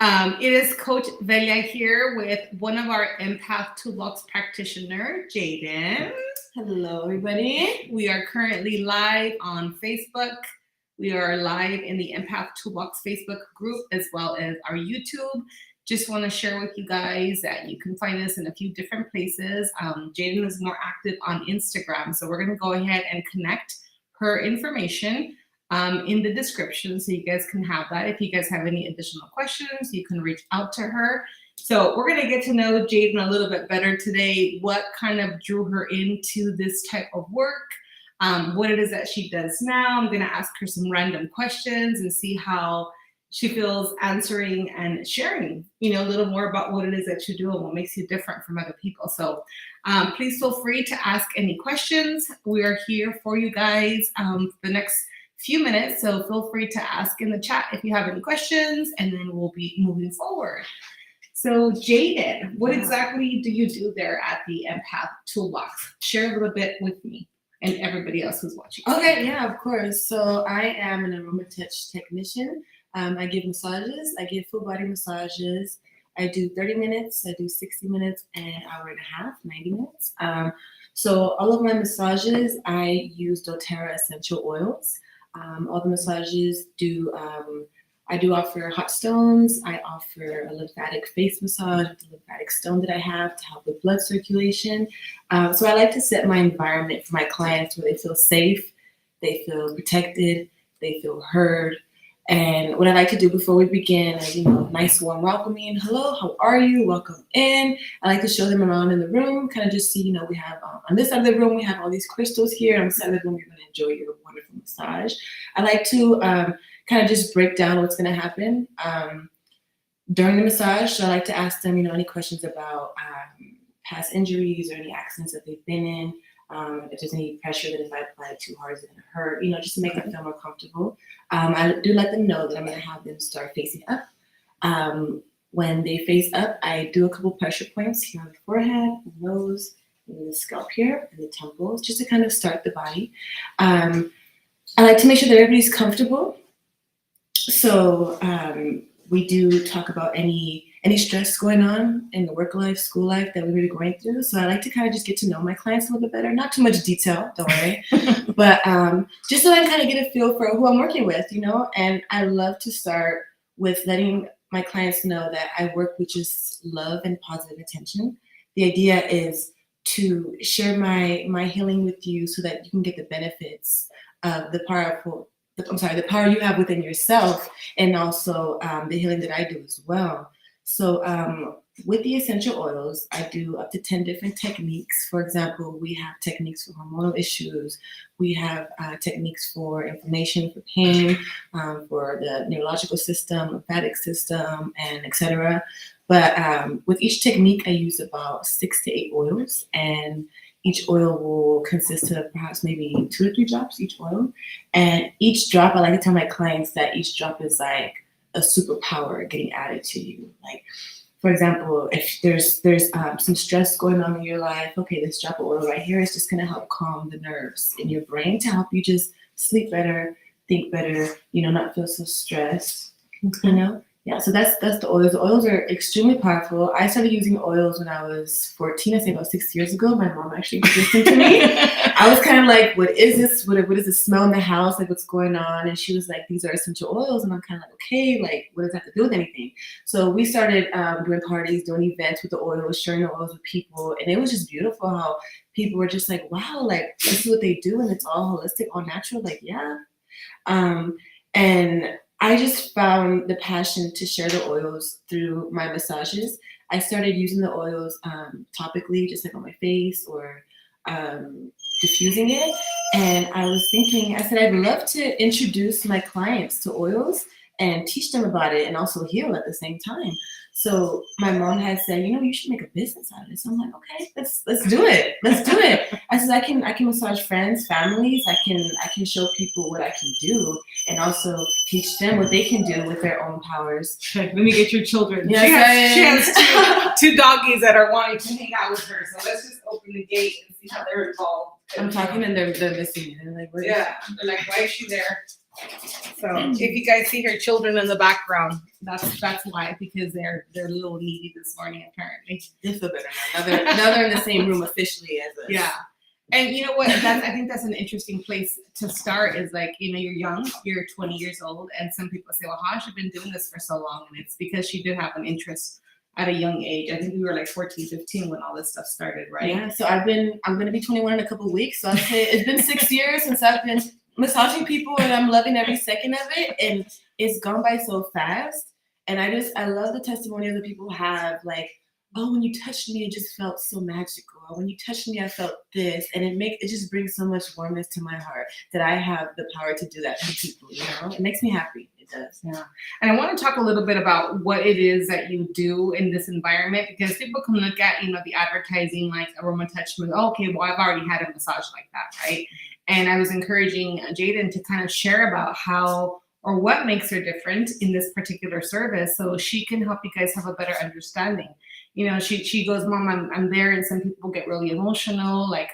It is Coach Velia here with one of our Empath Toolbox practitioner, Jaiden. Hello, everybody. We are currently live on Facebook. We are live in the Empath Toolbox Facebook group as well as our YouTube. Just want to share with you guys that you can find us in a few different places. Jaiden is more active on Instagram, so we're going to go ahead and connect her information in the description so you guys can have that. If you guys have any additional questions, you can reach out to her. So we're going to get to know Jaiden a little bit better today, what kind of drew her into this type of work, what it is that she does now. I'm going to ask her some random questions and see how she feels answering and sharing, a little more about what it is that you do and what makes you different from other people. So please feel free to ask any questions. We are here for you guys the next few minutes, so feel free to ask in the chat if you have any questions, and then we'll be moving forward. So Jaiden, what exactly do you do there at the Empath Toolbox? Share a little bit with me and everybody else who's watching. Okay, yeah, of course. So I am an Aroma touch technician. I give massages. I give full body massages. I do 30 minutes, I do 60 minutes, and an hour and a half, 90 minutes. So all of my massages, I use doTERRA essential oils. All the massages I do offer hot stones. I offer a lymphatic face massage with the lymphatic stone that I have to help with blood circulation. So I like to set my environment for my clients where they feel safe, they feel protected, they feel heard. And what I like to do before we begin is, nice warm welcoming. Hello, how are you? Welcome in. I like to show them around in the room, kind of just see, we have on this side of the room, we have all these crystals here. On the side of the room, you're going to enjoy your wonderful massage. I like to kind of just break down what's going to happen during the massage. So I like to ask them, any questions about past injuries or any accidents that they've been in. If there's any pressure that if I apply it too hard, it's going to hurt, just to make them feel more comfortable. I do let them know that I'm going to have them start facing up. When they face up, I do a couple pressure points here on the forehead, the nose, and the scalp here, and the temples, just to kind of start the body. I like to make sure that everybody's comfortable. So we do talk about any stress going on in the work life, school life that we're really going through. So I like to kind of just get to know my clients a little bit better. Not too much detail, don't worry. But just so I can kind of get a feel for who I'm working with, And I love to start with letting my clients know that I work with just love and positive intention. The idea is to share my healing with you so that you can get the benefits of the power you have within yourself, and also the healing that I do as well. So with the essential oils, I do up to 10 different techniques. For example, we have techniques for hormonal issues. We have techniques for inflammation, for pain, for the neurological system, lymphatic system, and etc. But with each technique, I use about 6 to 8 oils, and each oil will consist of perhaps maybe 2 to 3 drops each oil. And each drop, I like to tell my clients that each drop is like a superpower getting added to you. Like, for example, if there's some stress going on in your life, okay, this drop of oil right here is just going to help calm the nerves in your brain to help you just sleep better, think better, not feel so stressed, Yeah, so that's the oils. The oils are extremely powerful. I started using oils when I was 14, I say about 6 years ago. My mom actually listened to me. I was kind of like, what is this? What is the smell in the house? Like, what's going on? And she was like, these are essential oils. And I'm kind of like, okay, like, what does that have to do with anything? So we started doing parties, doing events with the oils, sharing the oils with people. And it was just beautiful how people were just like, wow, like, this is what they do. And it's all holistic, all natural. Like, yeah. And I just found the passion to share the oils through my massages. I started using the oils topically, just like on my face, or diffusing it. And I was thinking, I said, I'd love to introduce my clients to oils and teach them about it and also heal at the same time. So my mom had said, you should make a business out of it. So I'm like, okay, let's do it. Let's do it. I said, I can massage friends, families. I can show people what I can do, and also teach them what they can do with their own powers. Let me get your children. Yes, she has two doggies that are wanting to hang out with her. So let's just open the gate and see how they're involved. I'm talking and they're missing it. They're like, what? Yeah, they're like, why is she there? So if you guys see her children in the background, that's why, because they're a little needy this morning apparently. They feel better now they're in the same room officially as us. Yeah. And you know what? I think that's an interesting place to start. Is like, you're young, you're 20 years old, and some people say, "Well, how has she been doing this for so long?" And it's because she did have an interest at a young age. I think we were like 14, 15 when all this stuff started, right? Yeah. So I'm going to be 21 in a couple of weeks. So I'd say it's been 6 years since I've been massaging people, and I'm loving every second of it. And it's gone by so fast. And I love the testimony other people have, like, oh, when you touched me, it just felt so magical. When you touched me, I felt this. And it just brings so much warmness to my heart that I have the power to do that for people, It makes me happy. It does. Yeah. And I want to talk a little bit about what it is that you do in this environment, because people can look at, the advertising like Aroma Touch, oh, okay, well, I've already had a massage like that, right? And I was encouraging Jaiden to kind of share about how or what makes her different in this particular service, so she can help you guys have a better understanding. She goes, Mom, I'm there, and some people get really emotional. Like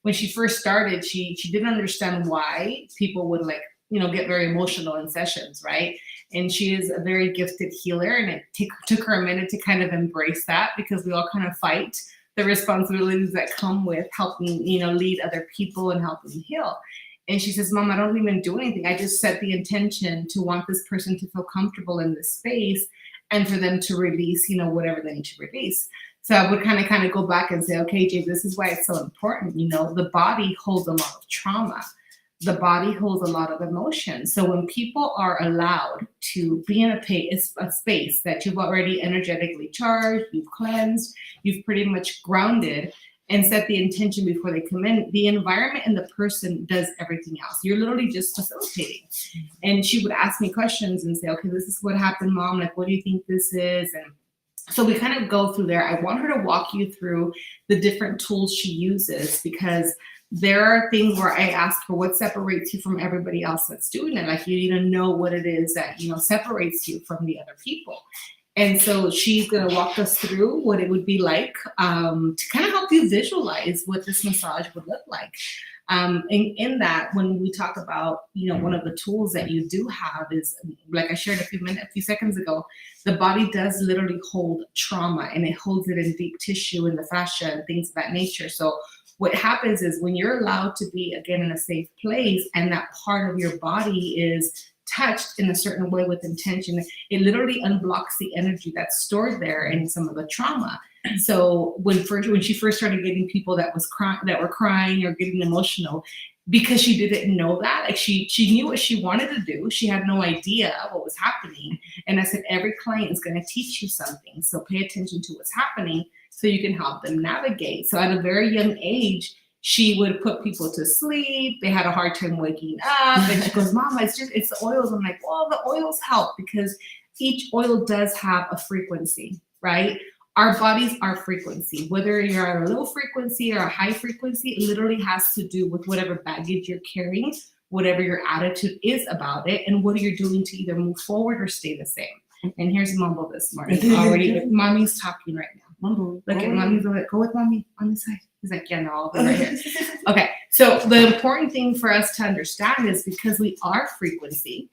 when she first started, she didn't understand why people would get very emotional in sessions, right? And she is a very gifted healer, and it took her a minute to kind of embrace that, because we all kind of fight the responsibilities that come with helping, lead other people and help them heal. And she says, Mom, I don't even do anything. I just set the intention to want this person to feel comfortable in this space and for them to release, whatever they need to release. So I would kind of go back and say, okay, Jay, this is why it's so important. The body holds a lot of trauma. The body holds a lot of emotion. So when people are allowed to be in a space that you've already energetically charged, you've cleansed, you've pretty much grounded, and set the intention before they come in, the environment and the person does everything else. You're literally just facilitating. And she would ask me questions and say, okay, this is what happened, Mom. Like, what do you think this is? And so we kind of go through there. I want her to walk you through the different tools she uses, because there are things where I ask her what separates you from everybody else that's doing it. Like, you need to know what it is that, separates you from the other people. And so she's going to walk us through what it would be like to kind of help you visualize what this massage would look like. In that, when we talk about, one of the tools that you do have is, like I shared a few seconds ago, the body does literally hold trauma, and it holds it in deep tissue in the fascia and things of that nature. So what happens is, when you're allowed to be, again, in a safe place, and that part of your body is touched in a certain way with intention, it literally unblocks the energy that's stored there in some of the trauma. So when she first started getting people that were crying or getting emotional, because she didn't know that, like she knew what she wanted to do, she had no idea what was happening. And I said, every client is going to teach you something, so pay attention to what's happening so you can help them navigate. So at a very young age, she would put people to sleep. They had a hard time waking up. And she goes, Mom, it's the oils. I'm like, well, the oils help, because each oil does have a frequency, right? Our bodies are frequency. Whether you're at a low frequency or a high frequency, it literally has to do with whatever baggage you're carrying, whatever your attitude is about it, and what you're doing to either move forward or stay the same. And here's Mumble this morning. Already, Mommy's talking right now. Mumble. Look at Mommy. Go with Mommy on the side. He's like, yeah, no, I'll be right here. Okay. So the important thing for us to understand is, because we are frequency,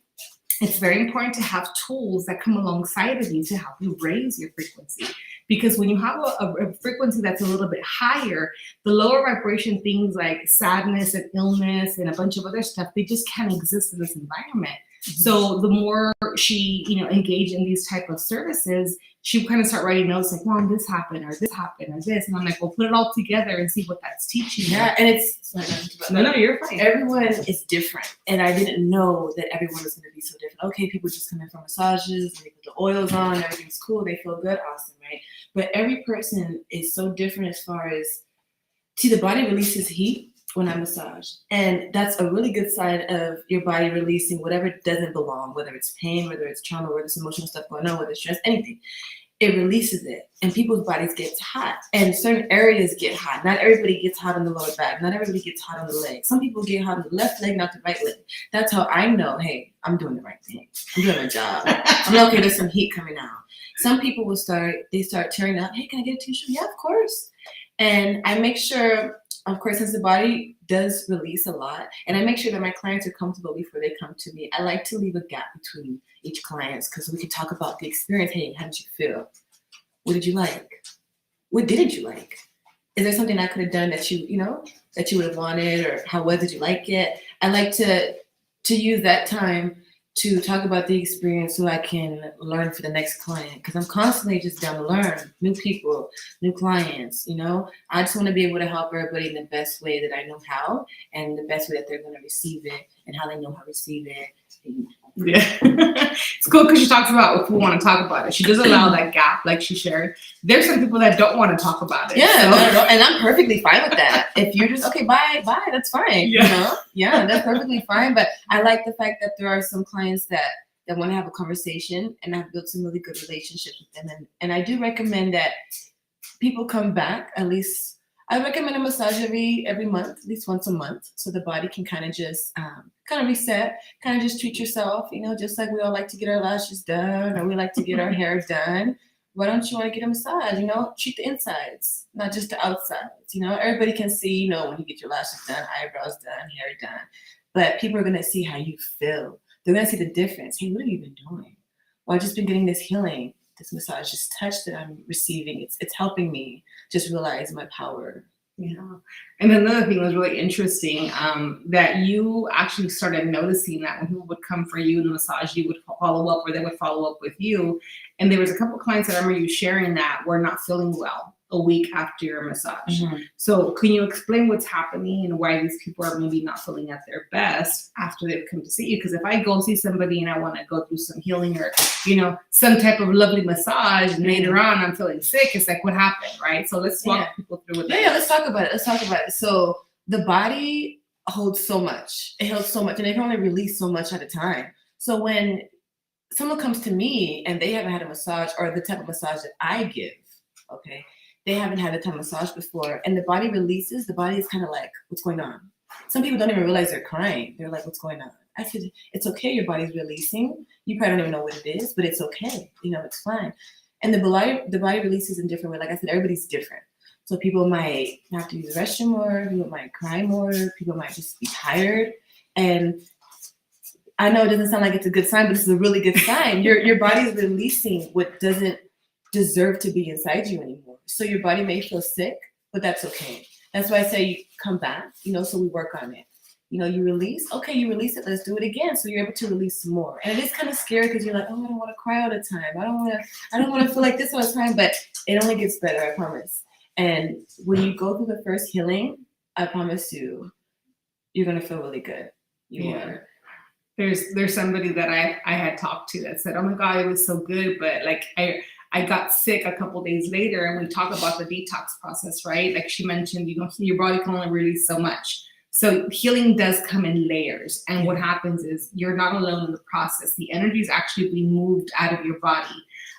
it's very important to have tools that come alongside of you to help you raise your frequency. Because when you have a frequency that's a little bit higher, the lower vibration things like sadness and illness and a bunch of other stuff, they just can't exist in this environment. So the more she, engage in these type of services, she would kind of start writing notes like, Mom, this happened, or this happened, or this. And I'm like, well, put it all together and see what that's teaching. Yeah, and it's no, you're fine. Everyone is different, and I didn't know that everyone was going to be so different. Okay, people just come in for massages, they put the oils on, everything's cool, they feel good, awesome, right? But every person is so different as far as, the body releases heat when I massage. And that's a really good sign of your body releasing whatever doesn't belong, whether it's pain, whether it's trauma, whether it's emotional stuff going on, whether it's stress, anything. It releases it, and people's bodies get hot, and certain areas get hot. Not everybody gets hot on the lower back. Not everybody gets hot on the leg. Some people get hot on the left leg, not the right leg. That's how I know, hey, I'm doing the right thing. I'm doing my job. I'm like, okay, there's some heat coming out. Some people start tearing up. Hey, can I get a tissue? Yeah, of course. And I make sure of course, since the body does release a lot, and I make sure that my clients are comfortable before they come to me, I like to leave a gap between each client because we can talk about the experience. Hey, how did you feel? What did you like? What didn't you like? Is there something I could have done that that you would have wanted, or did you like it? I like to use that time to talk about the experience so I can learn for the next client, because I'm constantly just down to learn new people, new clients. I just want to be able to help everybody in the best way that I know how, and the best way that they're going to receive it, and how they know how to receive it. Yeah. It's cool because she talks about if we want to talk about it. She does allow that gap, like she shared. There's some people that don't want to talk about it. Yeah, and I'm perfectly fine with that. If you're just, okay, bye, that's fine. Yeah. Yeah, that's perfectly fine. But I like the fact that there are some clients that want to have a conversation, and I've built some really good relationships with them. And I do recommend that people come back at least. I recommend a massage every month, at least once a month, so the body can kind of just reset, kind of just treat yourself, just like we all like to get our lashes done, or we like to get our hair done. Why don't you want to get a massage? Treat the insides, not just the outsides. Everybody can see, when you get your lashes done, eyebrows done, hair done, but people are going to see how you feel. They're going to see the difference. Hey, what have you been doing? Well, I've just been getting this healing. This massage, this touch that I'm receiving, it's helping me just realize my power. Yeah. And another thing was really interesting, that you actually started noticing that when people would come for you in the massage, you would follow up, or they would follow up with you. And there was a couple of clients that I remember you sharing that were not feeling well a week after your massage. Mm-hmm. So can you explain what's happening and why these people are maybe not feeling at their best after they've come to see you? Because if I go see somebody and I want to go through some healing, or some type of lovely massage, and later on I'm feeling sick, it's like, what happened, right? So let's walk people through with that. Yeah, let's talk about it. So the body holds so much. It holds so much, and it can only release so much at a time. So when someone comes to me and they haven't had a massage, or the type of massage that I give, okay, they haven't had a type of massage before, and the body releases, the body is kind of like, what's going on? Some people don't even realize they're crying. They're like, what's going on? I said, it's okay, your body's releasing. You probably don't even know what it is, but it's okay. It's fine. And the body releases in different ways. Like I said, everybody's different. So people might have to use the restroom more, people might cry more, people might just be tired. And I know it doesn't sound like it's a good sign, but this is a really good sign. Your body's releasing what doesn't deserve to be inside you anymore. So your body may feel sick, but that's okay. That's why I say you come back, so we work on it. You release, okay, you release it, let's do it again. So you're able to release some more. And it is kind of scary because you're like, oh, I don't want to cry all the time. I don't want to feel like this all the time, but it only gets better, I promise. And when you go through the first healing, I promise you're going to feel really good. You are. There's somebody that I had talked to that said, oh my God, it was so good. But like, I got sick a couple days later, and we talk about the detox process, right? Like she mentioned, your body can only release so much. So healing does come in layers. And what happens is you're not alone in the process. The energy is actually being moved out of your body.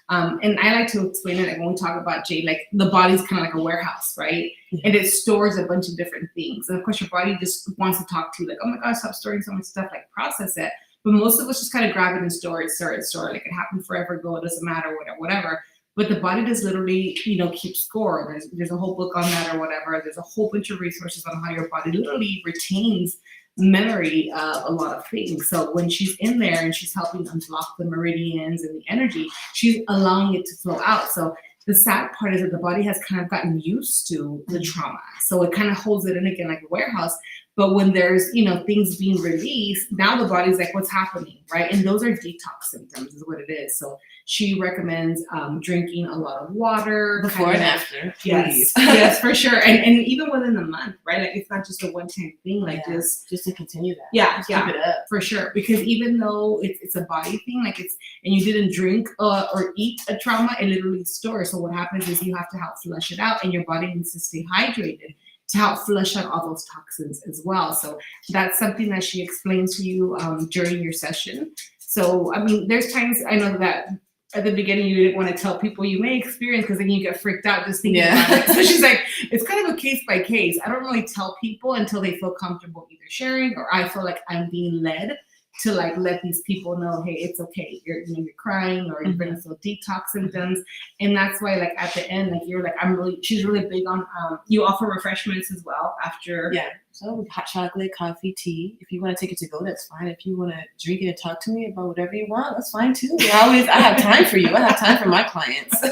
And I like to explain it, like when we talk about Jade, like the body's kind of like a warehouse, right? And it stores a bunch of different things. And of course, your body just wants to talk to you, like, oh my God, stop storing so much stuff, like process it. But most of us just kind of grab it and store it. Like it happened forever ago, it doesn't matter, whatever. But the body does literally, keep score. There's a whole book on that or whatever. There's a whole bunch of resources on how your body literally retains memory of a lot of things. So when she's in there and she's helping unblock the meridians and the energy, she's allowing it to flow out. So the sad part is that the body has kind of gotten used to the trauma. So it kind of holds it in again like a warehouse. But when there's, things being released, now the body's like, what's happening, right? And those are detox symptoms is what it is. So she recommends drinking a lot of water. Before and after, please. Yes, for sure. And even within the month, right? Like it's not just a one-time thing, like just to continue that. Yeah, just keep it up. For sure. Because even though it's a body thing, like and you didn't drink or eat a trauma, it literally stores. So what happens is you have to help flush it out, and your body needs to stay hydrated to help flush out all those toxins as well. So that's something that she explains to you during your session. So, I mean, there's times I know that at the beginning you didn't want to tell people you may experience because then you get freaked out just thinking about it. So she's like, it's kind of a case by case. I don't really tell people until they feel comfortable either sharing or I feel like I'm being led to like let these people know, hey, it's okay. You're crying or you're gonna feel detox symptoms. And that's why like at the end, like you're like, she's really big on you offer refreshments as well after. Yeah. So hot chocolate, coffee, tea. If you want to take it to go, that's fine. If you want to drink it and talk to me about whatever you want, that's fine too. I have time for you. I have time for my clients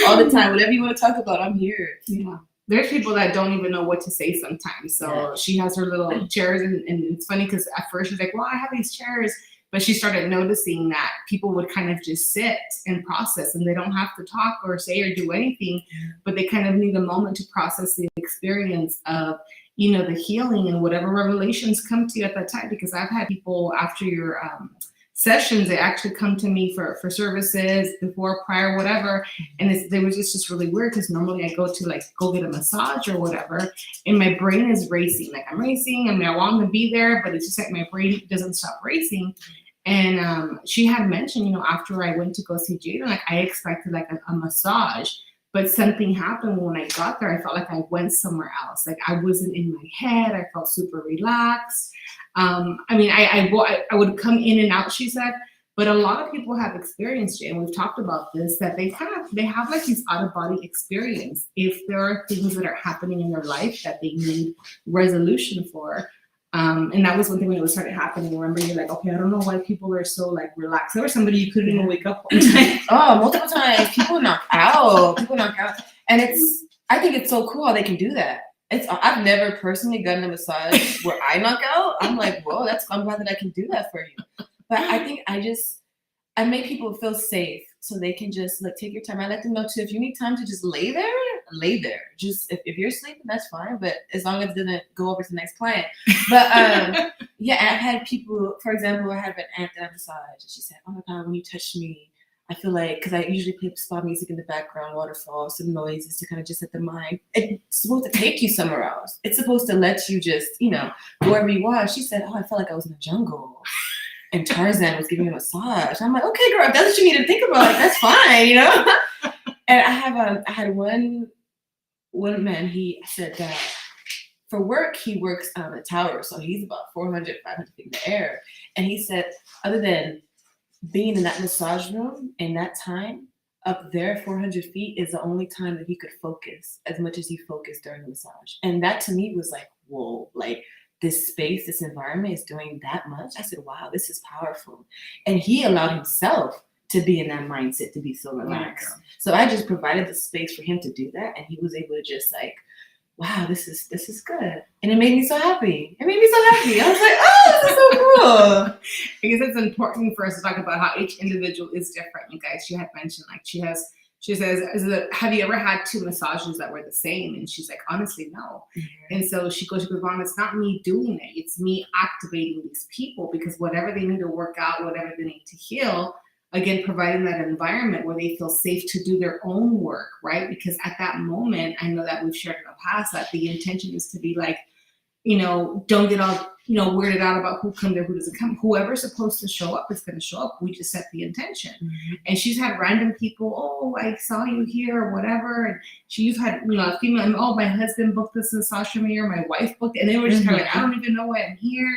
all the time. Whatever you want to talk about, I'm here. Yeah. There's people that don't even know what to say sometimes. So she has her little chairs, and it's funny because at first she's like, well, I have these chairs. But she started noticing that people would kind of just sit and process, and they don't have to talk or say or do anything, but they kind of need a moment to process the experience of, the healing and whatever revelations come to you at that time. Because I've had people after your sessions, they actually come to me for services before, prior, whatever. And they was just really weird because normally I go to go get a massage or whatever, and my brain is racing. Like I'm racing. I mean, I want to be there, but it's just like my brain doesn't stop racing. And she had mentioned, after I went to go see Jaiden, like I expected like a massage, but something happened when I got there. I felt like I went somewhere else. Like I wasn't in my head. I felt super relaxed. I would come in and out, she said, but a lot of people have experienced it, and we've talked about this, that they have like these out of body experience if there are things that are happening in their life that they need resolution for. And that was one thing when it started happening. Remember, you're like, okay, I don't know why people are so like relaxed. There was somebody you couldn't even wake up one time. Oh, multiple times. People knock out. And I think it's so cool how they can do that. I've never personally gotten a massage where I knock out. I'm like, whoa, I'm glad that I can do that for you. But I think I make people feel safe so they can just take your time. I let them know too, if you need time to just lay there. Just if you're sleeping, that's fine. But as long as it doesn't go over to the next client. But I've had people, for example, I have an aunt that I massage, and she said, oh my God, when you touch me, I feel like, because I usually play spa music in the background, waterfalls, some noises to kind of just set the mind. It's supposed to take you somewhere else. It's supposed to let you just, go wherever you are. She said, oh, I felt like I was in the jungle. And Tarzan was giving me a massage. I'm like, okay, girl, if that's what you need to think about, that's fine, And I had one man, he said that for work, he works on a tower. So he's about 400, 500 feet in the air. And he said, other than being in that massage room in that time, up there 400 feet is the only time that he could focus as much as he focused during the massage. And that to me was like, whoa, like this space, this environment is doing that much. I said, wow, this is powerful. And he allowed himself to be in that mindset, to be so relaxed. Yeah. So I just provided the space for him to do that. And he was able to just wow, this is good. And it made me so happy. I was like, oh, this is so cool. Because it's important for us to talk about how each individual is different. You guys, she had mentioned she says, have you ever had 2 massages that were the same? And she's like, honestly, no. Mm-hmm. And so she goes, Mom, it's not me doing it. It's me activating these people, because whatever they need to work out, whatever they need to heal, again, providing that environment where they feel safe to do their own work, right? Because at that moment, I know that we've shared in the past that the intention is to be like, don't get all, weirded out about who comes there, who doesn't come. Whoever's supposed to show up is going to show up. We just set the intention. Mm-hmm. And she's had random people, oh, I saw you here or whatever. And you've had, a female, oh, my husband booked this massage from me, or my wife booked it. And they were just kind of like, I don't even know why I'm here.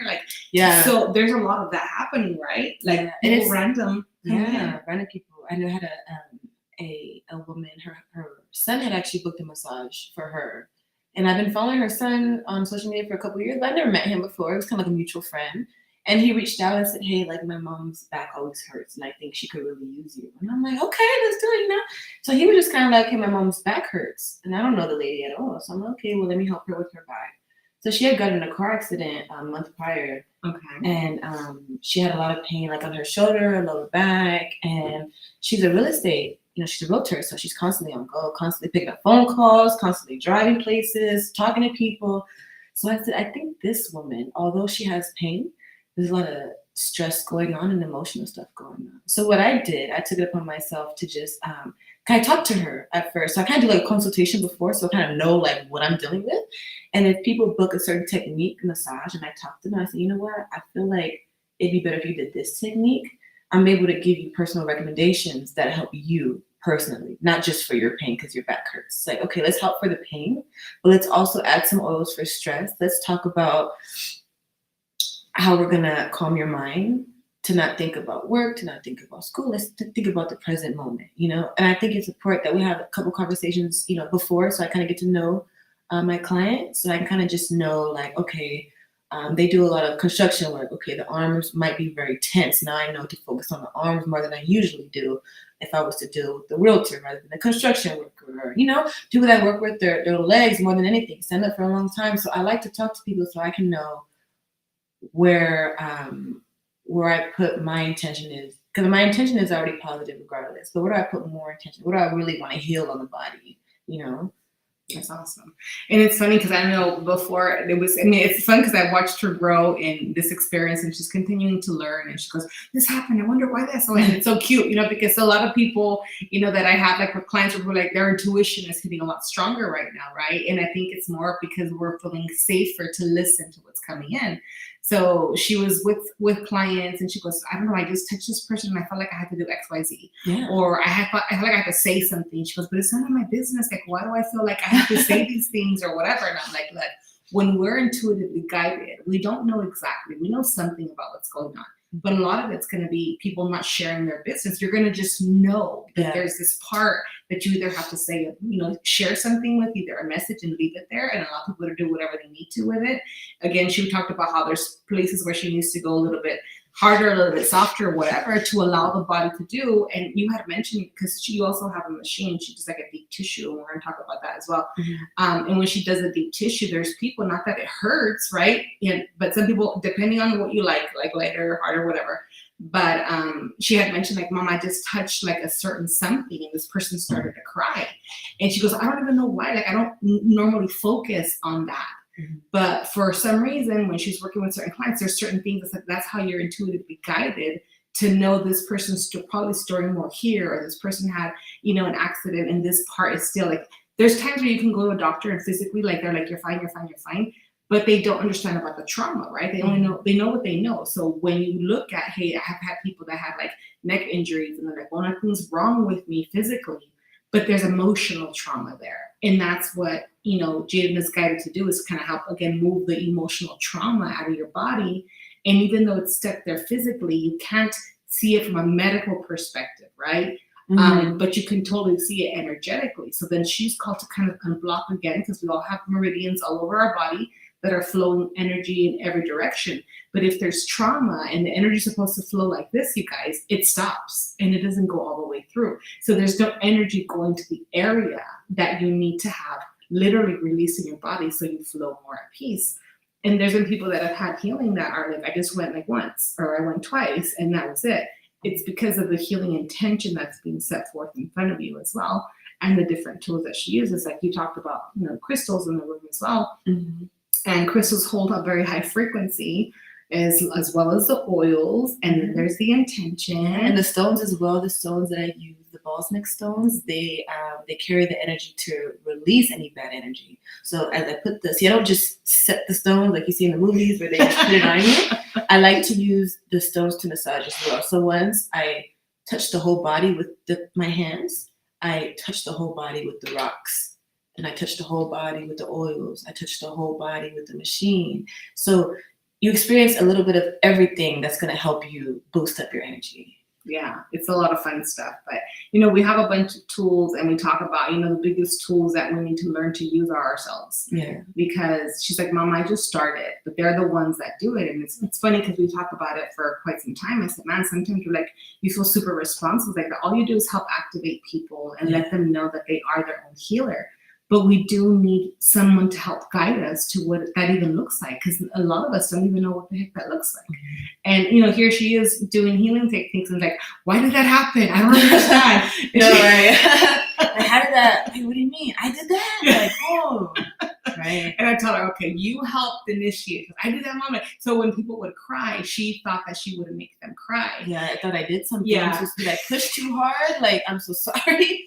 So there's a lot of that happening, right? It's random. Yeah, random people. I know I had a woman, her son had actually booked a massage for her. And I've been following her son on social media for a couple of years, but I've never met him before. It was kind of like a mutual friend. And he reached out and said, hey, my mom's back always hurts, and I think she could really use you. And I'm like, okay, let's do it, So he was just kind of like, hey, my mom's back hurts. And I don't know the lady at all. So I'm like, okay, well, let me help her with her back. So she had gotten in a car accident a month prior. Okay. And she had a lot of pain, on her shoulder, lower back. And she's a real estate, she's a realtor. So she's constantly on go, constantly picking up phone calls, constantly driving places, talking to people. So I said, I think this woman, although she has pain, there's a lot of stress going on and emotional stuff going on. So what I did, I took it upon myself to just kind of talk to her at first. So I kind of do a consultation before, so I kind of know what I'm dealing with. And if people book a certain technique massage and I talk to them, I say, you know what, I feel like it'd be better if you did this technique. I'm able to give you personal recommendations that help you personally, not just for your pain because your back hurts. It's okay, let's help for the pain, but let's also add some oils for stress. Let's talk about how we're gonna calm your mind to not think about work, to not think about school. Let's think about the present moment, And I think it's important that we have a couple conversations, before, so I kind of get to know my client, so I can kind of just know, like, okay, they do a lot of construction work. Okay, the arms might be very tense. Now I know to focus on the arms more than I usually do if I was to deal with the realtor rather than the construction worker, or, people that work with their legs more than anything, stand up for a long time. So I like to talk to people so I can know where I put my intention is, because my intention is already positive regardless. But where do I put more intention? What do I really want to heal on the body? That's awesome. And it's funny because I know before it's fun because I watched her grow in this experience, and she's continuing to learn, and she goes, this happened, I wonder why that's so, and it's so cute, because a lot of people, that I have, like, with clients who are like, their intuition is hitting a lot stronger right now, right? And I think it's more because we're feeling safer to listen to what's coming in. So she was with clients, and she goes, I don't know, I just touched this person and I felt like I had to do XYZ. Yeah. Or I felt like I had to say something. She goes, but it's none of my business. Like, why do I feel like I have to say these things or whatever? And I'm like, look, when we're intuitively guided, we don't know exactly. We know something about what's going on. But a lot of it's going to be people not sharing their business. You're going to just know that there's this part that you either have to say, share something with, either a message and leave it there, and allow people to do whatever they need to with it. Again, she talked about how there's places where she needs to go a little bit harder, a little bit softer, whatever, to allow the body to do. And you had mentioned, because you also have a machine, she does like a deep tissue, and we're going to talk about that as well. Mm-hmm. And when she does a deep tissue, there's people, not that it hurts, right? But some people, depending on what you like lighter, harder, whatever. But she had mentioned, like, Mom, I just touched like a certain something, and this person started to cry. And she goes, I don't even know why. Like, I don't normally focus on that. But for some reason, when she's working with certain clients, there's certain things that's how you're intuitively guided to know this person's probably storing more here, or this person had, an accident, and this part is still, like, there's times where you can go to a doctor and physically, like, they're like, you're fine, but they don't understand about the trauma, right? They only know what they know. So when you look at, hey, I have had people that have like neck injuries, and they're like, well, nothing's wrong with me physically, but there's emotional trauma there. And that's what, Jaiden is guided to do, is kind of help, again, move the emotional trauma out of your body. And even though it's stuck there physically, you can't see it from a medical perspective, right? Mm-hmm. But you can totally see it energetically. So then she's called to kind of unblock again, because we all have meridians all over our body that are flowing energy in every direction. But if there's trauma and the energy is supposed to flow like this, you guys, it stops and it doesn't go all the way through. So there's no energy going to the area that you need to have literally releasing your body, so you flow more at peace. And there's been people that have had healing that are like, I just went like once, or I went twice, and that was it. It's because of the healing intention that's being set forth in front of you as well, and the different tools that she uses. Like you talked about, crystals in the room as well. Mm-hmm. And crystals hold a very high frequency, as well as the oils, and then there's the intention. And the stones as well. The stones that I use, the balsamic stones, they carry the energy to release any bad energy. So as I put this, I don't just set the stones like you see in the movies where they just put it on you. I like to use the stones to massage as well. So once I touch the whole body with my hands, I touch the whole body with the rocks. And I touch the whole body with the oils. I touch the whole body with the machine. So you experience a little bit of everything that's going to help you boost up your energy. Yeah, it's a lot of fun stuff. But, we have a bunch of tools, and we talk about, the biggest tools that we need to learn to use are ourselves. Yeah. Because she's like, Mom, I just started, but they're the ones that do it. And it's funny because we talked about it for quite some time. I said, man, sometimes you're like, you feel super responsible. Like all you do is help activate people and let them know that they are their own healer. But we do need someone to help guide us to what that even looks like, because a lot of us don't even know what the heck that looks like. And, here she is doing healing techniques, and like, why did that happen? I don't understand. Right. Like, how did that? Hey, what do you mean? I did that? Like, oh. Right. And I told her, okay, you helped initiate. I did that moment. So when people would cry, she thought that she would make them cry. Yeah, I thought I did something. Yeah. I'm supposed to be like, push too hard. Like, I'm so sorry.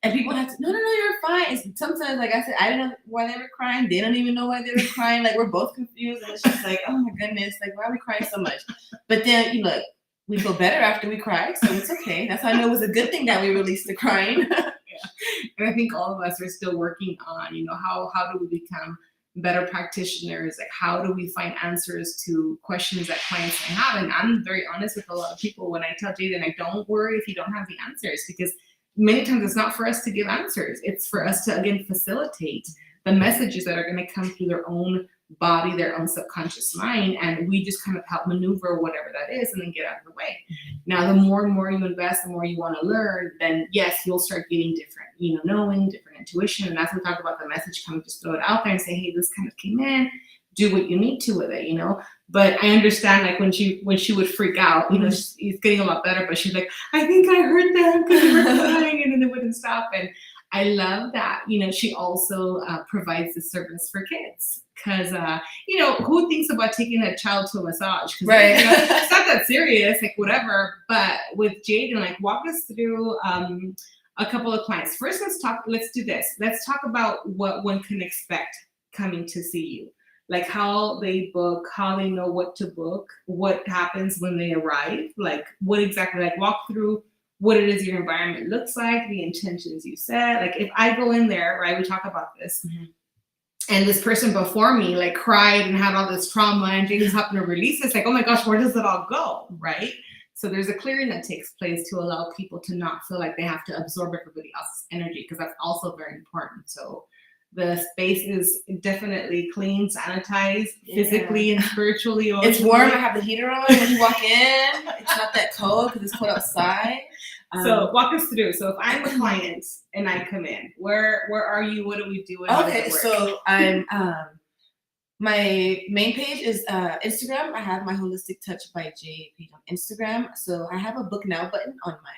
And people have to, no, you're fine. It's sometimes, like I said, I don't know why they were crying. They don't even know why they were crying. Like, we're both confused. And it's just like, oh my goodness, like, why are we crying so much? But then, we feel better after we cry. So it's okay. That's how I know it was a good thing that we released the crying. Yeah. And I think all of us are still working on, how do we become better practitioners? Like, how do we find answers to questions that clients may have? And I'm very honest with a lot of people when I tell Jaiden, like, don't worry if you don't have the answers, because many times it's not for us to give answers. It's for us to, again, facilitate the messages that are going to come through their own body, their own subconscious mind, and we just kind of help maneuver whatever that is and then get out of the way. Now, the more and more you invest, the more you want to learn, then yes, you'll start getting different, knowing, different intuition. And as we talk about the message, kind of just throw it out there and say, hey, this kind of came in, do what you need to with it, But I understand, like, when she would freak out, she's getting a lot better, but she's like, I think I heard them because they were crying, and then it wouldn't stop. And I love that, she also provides the service for kids. Because, who thinks about taking a child to a massage? Right. It's not that serious, like, whatever. But with Jaiden, like, walk us through a couple of clients. First, let's do this. Let's talk about what one can expect coming to see you. Like, how they book, how they know what to book, what happens when they arrive, like, what exactly, like, walk through what it is your environment looks like, the intentions you set. Like, if I go in there, right, we talk about this, and this person before me, like, cried and had all this trauma, and Jaiden's helping to release, it's like, oh my gosh, where does it all go, right? So there's a clearing that takes place to allow people to not feel like they have to absorb everybody else's energy, because that's also very important. So the space is definitely clean, sanitized, physically and spiritually. It's warm. I have the heater on when you walk in. It's not that cold because it's cold outside. So walk us through. So if I'm a client and I come in, where are you? What do we do? Okay, so I'm my main page is Instagram. I have my Holistic Touch by Jay page on Instagram. So I have a book now button on my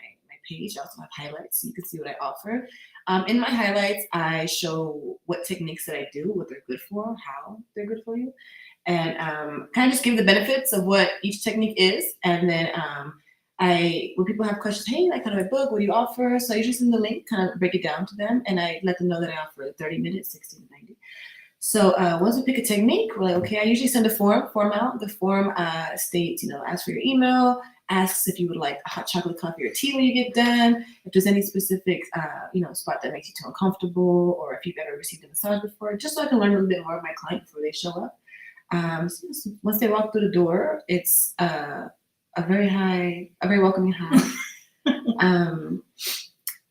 page. I also have highlights, so you can see what I offer. In my highlights, I show what techniques that I do, what they're good for, how they're good for you, and kind of just give the benefits of what each technique is. And then when people have questions, hey, like, how do I book? What do you offer? So I usually send the link, kind of break it down to them, and I let them know that I offer 30 minutes, 60 to 90. So once we pick a technique, we're like, okay, I usually send a form out. The form states, asks for your email, asks if you would like a hot chocolate coffee or tea when you get done, if there's any specific, spot that makes you too uncomfortable, or if you've ever received a massage before, just so I can learn a little bit more of my client before they show up. So once they walk through the door, it's a very welcoming high.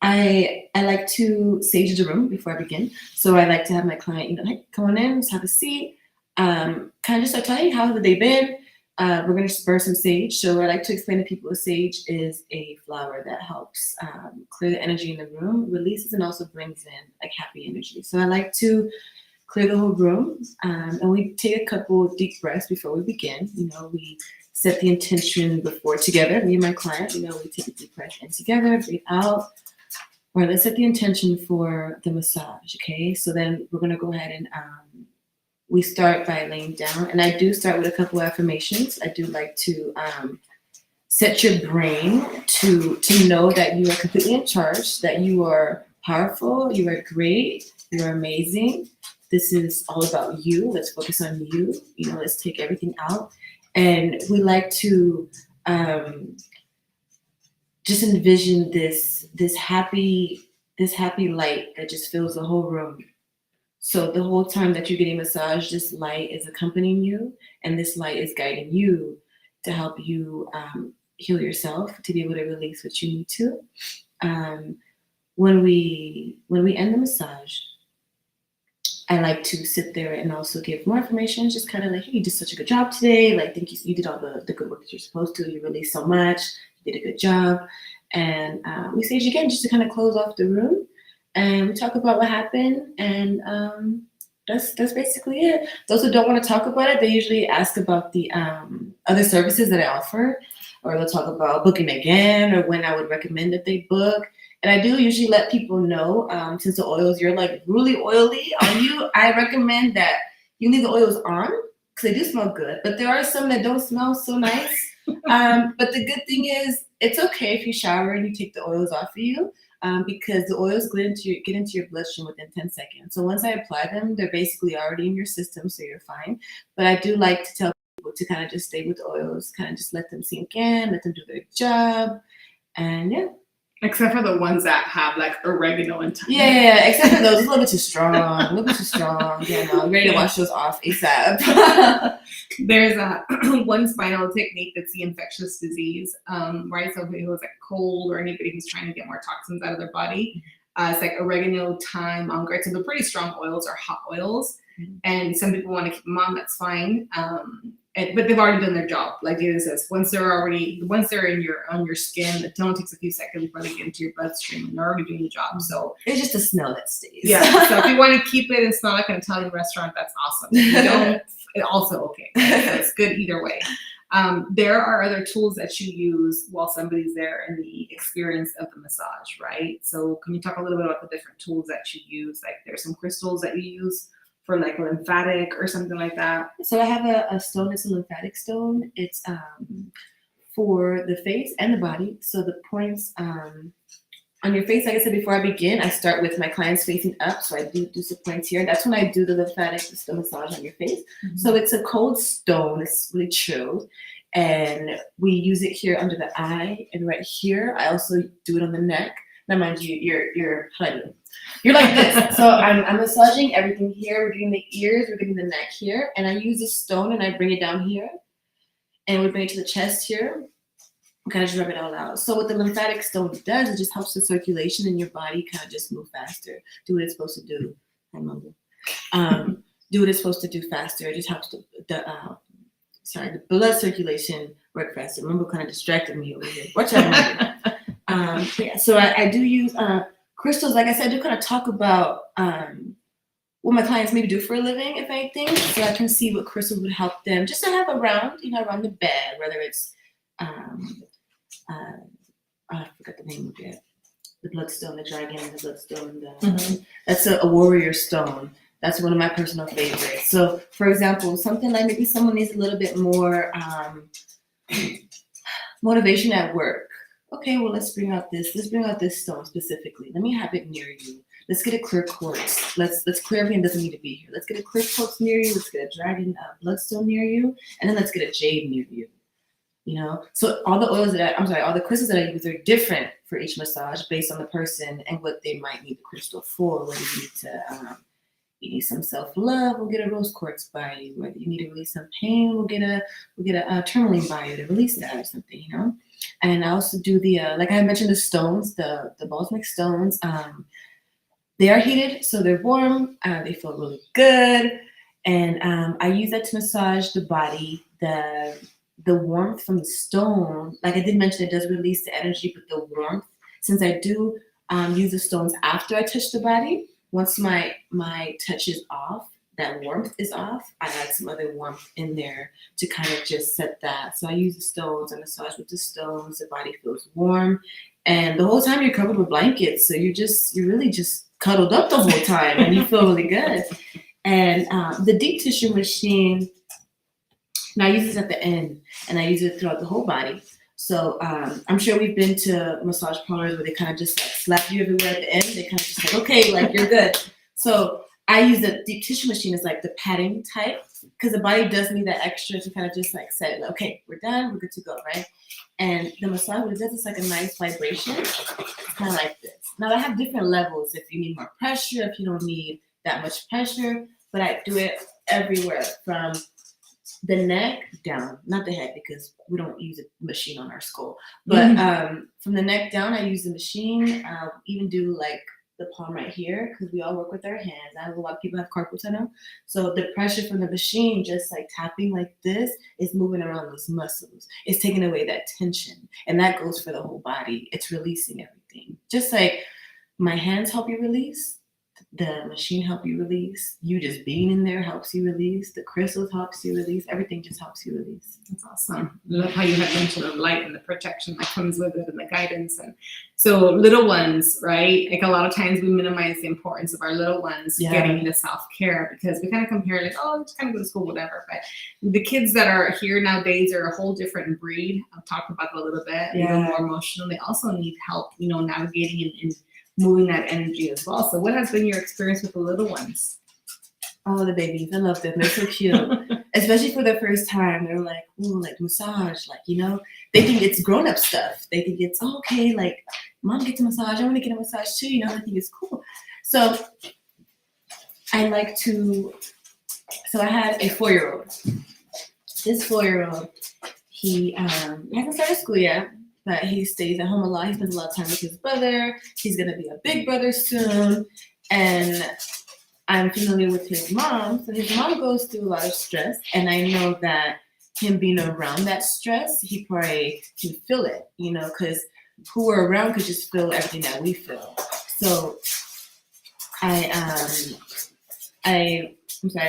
I like to sage the room before I begin. So I like to have my client, hey, come on in, let's have a seat. Kind of just start telling you how have they been. We're going to burn some sage. So I like to explain to people sage is a flower that helps clear the energy in the room, releases, and also brings in like happy energy. So I like to clear the whole room, and we take a couple deep breaths before we begin. We set the intention before together, me and my client. We take a deep breath in together, breathe out. All right, let's set the intention for the massage, okay? So then we're gonna go ahead and we start by laying down, and I do start with a couple of affirmations. I do like to set your brain to know that you are completely in charge, that you are powerful, you are great, you are amazing. This is all about you. Let's focus on you. Let's take everything out. And we like to just envision this happy light that just fills the whole room. So the whole time that you're getting massaged, this light is accompanying you, and this light is guiding you to help you heal yourself, to be able to release what you need to. When we end the massage, I like to sit there and also give more information, just kind of like, hey, you did such a good job today. Like, think you did all the good work that you're supposed to. You released so much. You did a good job. And we sage again just to kind of close off the room. And we talk about what happened. And that's basically it. Those who don't want to talk about it, they usually ask about the other services that I offer. Or they'll talk about booking again, or when I would recommend that they book. And I do usually let people know, since the oils, you're like really oily on you, I recommend that you leave the oils on because they do smell good. But there are some that don't smell so nice. But the good thing is, it's okay if you shower and you take the oils off of you, because the oils get into your bloodstream within 10 seconds. So once I apply them, they're basically already in your system, so you're fine. But I do like to tell people to kind of just stay with the oils, kind of just let them sink in, let them do their job, and yeah. Except for the ones that have like oregano and thyme. Yeah, except for those, it's a little bit too strong. Yeah, no, I'm ready to wash those off ASAP. There's a one spinal technique that's the infectious disease, right? So if it was like cold or anybody who's trying to get more toxins out of their body, it's like oregano, thyme, right? So they're pretty strong oils or hot oils. And some people want to keep them on, that's fine. But they've already done their job. Like it says, once they're in on your skin, it only takes a few seconds before they get into your bloodstream, and they're already doing the job. So it's just a smell that stays. Yeah. So if you want to keep it and smell like an Italian restaurant, that's awesome. If you don't, it's also okay. So it's good either way. There are other tools that you use while somebody's there in the experience of the massage, right? So can you talk a little bit about the different tools that you use? Like there's some crystals that you use for like lymphatic or something like that. So I have a stone. It's a lymphatic stone. It's for the face and the body. So the points on your face, like I said before I begin, I start with my clients facing up. So I do some points here. That's when I do the lymphatic stone massage on your face. Mm-hmm. So it's a cold stone. It's really chilled. And we use it here under the eye and right here. I also do it on the neck. Now, mind you, you're like this. So I'm massaging everything here. We're getting the ears, we're getting the neck here. And I use this stone and I bring it down here. And we bring it to the chest here. Kind of just rub it all out. So what the lymphatic stone does, it just helps the circulation in your body kind of just move faster. Do what it's supposed to do. I mumble. Do what it's supposed to do faster. It just helps the blood circulation work faster. Mumble kind of distracted me over here. Watch out. Yeah, so I do use crystals. Like I said, I do kind of talk about what my clients maybe do for a living, if anything, so I can see what crystals would help them just to have around the bed, whether it's I forgot the name of it, the bloodstone, the dragon, the bloodstone. That's a warrior stone. That's one of my personal favorites. So, for example, something like maybe someone needs a little bit more motivation at work. Okay, well, let's bring out this stone specifically. Let me have it near you. Let's get a clear quartz. Let's clear everything that doesn't need to be here. Let's get a clear quartz near you. Let's get a dragon bloodstone near you, and then let's get a jade near you. So all the crystals that I use are different for each massage based on the person and what they might need the crystal for. Whether you need to, you need some self-love, we'll get a rose quartz by you. Whether you need to release some pain, we'll get a tourmaline by you to release that or something. And I also do the like I mentioned, the stones, the balsamic stones. They are heated, so they're warm. They feel really good, and I use that to massage the body. The warmth from the stone, like I did mention, it does release the energy, but the warmth, since I do use the stones after I touch the body, once my touch is off, that warmth is off, I add some other warmth in there to kind of just set that. So I use the stones, I massage with the stones, the body feels warm, and the whole time you're covered with blankets, so you're really just cuddled up the whole time, and you feel really good. And the deep tissue machine, now I use this at the end, and I use it throughout the whole body. So I'm sure we've been to massage parlors where they kind of just like slap you everywhere at the end. They kind of just like, okay, like you're good. So I use the deep tissue machine as like the padding type, because the body does need that extra to kind of just like say, okay, we're done, we're good to go, right? And the massage, what it does is like a nice vibration, kind of like this. Now I have different levels if you need more pressure, if you don't need that much pressure, but I do it everywhere from the neck down, not the head because we don't use a machine on our skull, but from the neck down, I use the machine. I'll even do like the palm right here because we all work with our hands. I know a lot of people have carpal tunnel, so the pressure from the machine, just like tapping like this, is moving around those muscles. It's taking away that tension, and that goes for the whole body. It's releasing everything, just like my hands help you release. The machine help you release. You just being in there helps you release. The crystals helps you release. Everything just helps you release. That's awesome. I love how you had mentioned the light and the protection that comes with it and the guidance. And so little ones, right? Like a lot of times we minimize the importance of our little ones getting into self-care because we kind of compare like, oh, just kind of go to school, whatever. But the kids that are here nowadays are a whole different breed. I've talked about it a little bit. A little more emotional. They also need help, navigating and moving that energy as well. So what has been your experience with the little ones? Oh, the babies. I love them. They're so cute. especially for the first time, they're like, ooh, like massage, like, you know, they think it's grown up stuff. They think it's okay, like mom gets a massage, I want to get a massage too, you know, I think it's cool. So I like to, so I had a 4-year-old. This 4-year-old, he hasn't started school yet, but he stays at home a lot. He spends a lot of time with his brother. He's gonna be a big brother soon. And I'm familiar with his mom. So his mom goes through a lot of stress. And I know that him being around that stress, he probably can feel it, you know, because who we're around could just feel everything that we feel. So I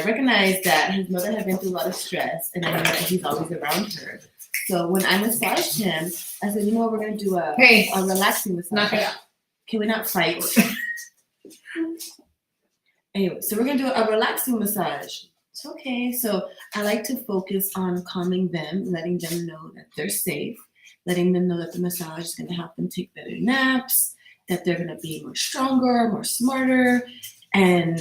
recognize that his mother had been through a lot of stress, and I know that he's always around her. So when I massaged him, I said, you know what, we're gonna do a relaxing massage. Knock it out. Can we not fight? Anyway, so we're gonna do a relaxing massage. It's okay. So I like to focus on calming them, letting them know that they're safe, letting them know that the massage is gonna help them take better naps, that they're gonna be more stronger, more smarter, and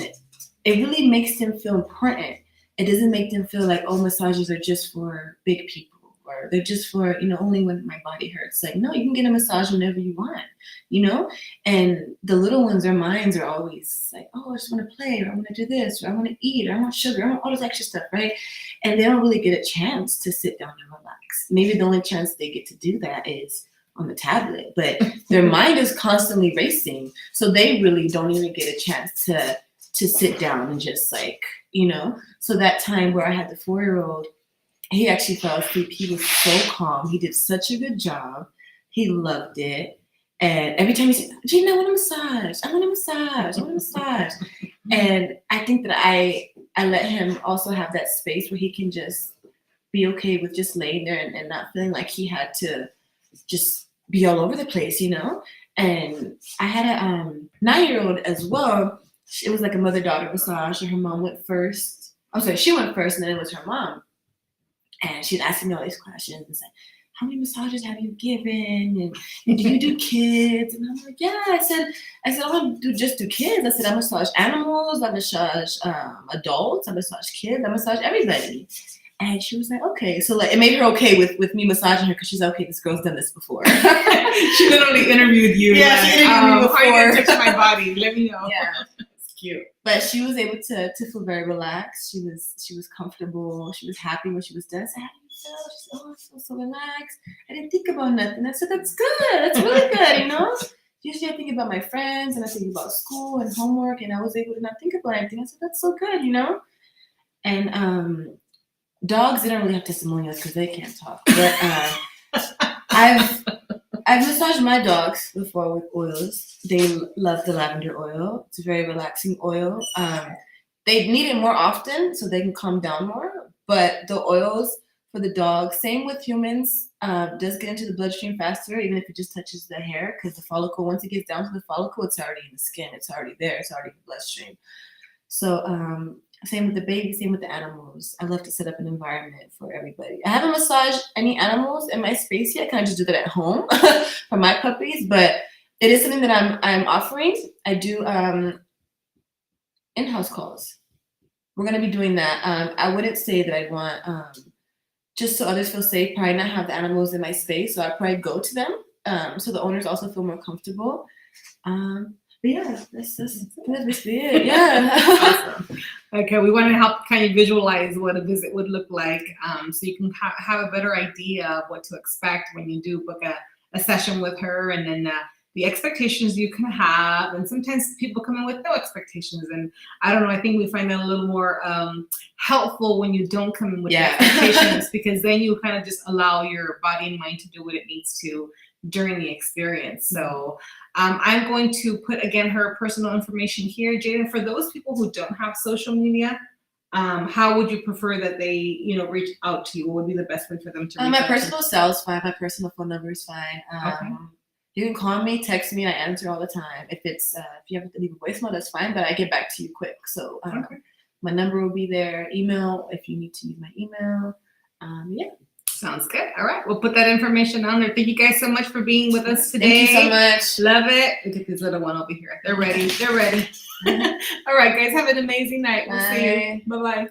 it really makes them feel important. It doesn't make them feel like, oh, massages are just for big people, or they're just for, you know, only when my body hurts. Like, no, you can get a massage whenever you want, you know? And the little ones, their minds are always like, oh, I just want to play, or I want to do this, or I want to eat, or I want sugar, I want all this extra stuff, right? And they don't really get a chance to sit down and relax. Maybe the only chance they get to do that is on the tablet, but their mind is constantly racing. So they really don't even get a chance to sit down and just like, you know? So that time where I had the 4-year-old, he actually fell asleep. He was so calm. He did such a good job. He loved it. And every time he said, Jaiden, I want a massage. I want a massage. I want a massage. And I think that I let him also have that space where he can just be okay with just laying there and not feeling like he had to just be all over the place, you know? And I had a 9-year-old as well. It was like a mother-daughter massage, and her mom went first. I'm sorry, she went first, and then it was her mom. And she'd asking me all these questions and said, how many massages have you given? And do you do kids? And I'm like, yeah. I said, I don't just do kids. I said, I massage animals, I massage adults, I massage kids, I massage everybody. And she was like, okay. So like, it made her okay with me massaging her, because she's like, okay, this girl's done this before. She literally interviewed you. Yeah, like, she interviewed me before. How you gonna touch my body? Let me know. Yeah. Cute. But she was able to feel very relaxed. She was comfortable. She was happy when she was done. I said, how do you feel? She said, oh, I feel so relaxed. I didn't think about nothing. I said, that's good. That's really good, you know? Usually I think about my friends and I think about school and homework, and I was able to not think about anything. I said, that's so good, you know? And dogs, they don't really have testimonials because they can't talk. But I've massaged my dogs before with oils. They love the lavender oil. It's a very relaxing oil. They need it more often so they can calm down more. But the oils for the dogs, same with humans, does get into the bloodstream faster, even if it just touches the hair, because the follicle, once it gets down to the follicle, it's already in the skin. It's already there. It's already in the bloodstream. So same with the baby, same with the animals. I love to set up an environment for everybody. I haven't massaged any animals in my space yet. Can I just do that at home for my puppies? But it is something that I'm offering. I do in-house calls. We're gonna be doing that. I wouldn't say that I want just so others feel safe, probably not have the animals in my space. So I probably go to them so the owners also feel more comfortable. But yeah, that's basically it. Yeah. Awesome. Okay, we want to help kind of visualize what a visit would look like, so you can have a better idea of what to expect when you do book a session with her, and then the expectations you can have. And sometimes people come in with no expectations, and I don't know, I think we find that a little more helpful when you don't come in with expectations, because then you kind of just allow your body and mind to do what it needs to during the experience. So I'm going to put, again, her personal information here. Jaiden, for those people who don't have social media, how would you prefer that they, reach out to you? What would be the best way for them to reach my out personal cell is fine. My personal phone number is fine. Okay. You can call me, text me. I answer all the time. If it's if you have to leave a voicemail, that's fine, but I get back to you quick. So my number will be there. Email, if you need to use my email. Yeah. Sounds good. All right. We'll put that information on there. Thank you guys so much for being with us today. Thank you so much. Love it. Look at this little one over here. They're ready. They're ready. All right, guys. Have an amazing night. We'll see you. Bye-bye.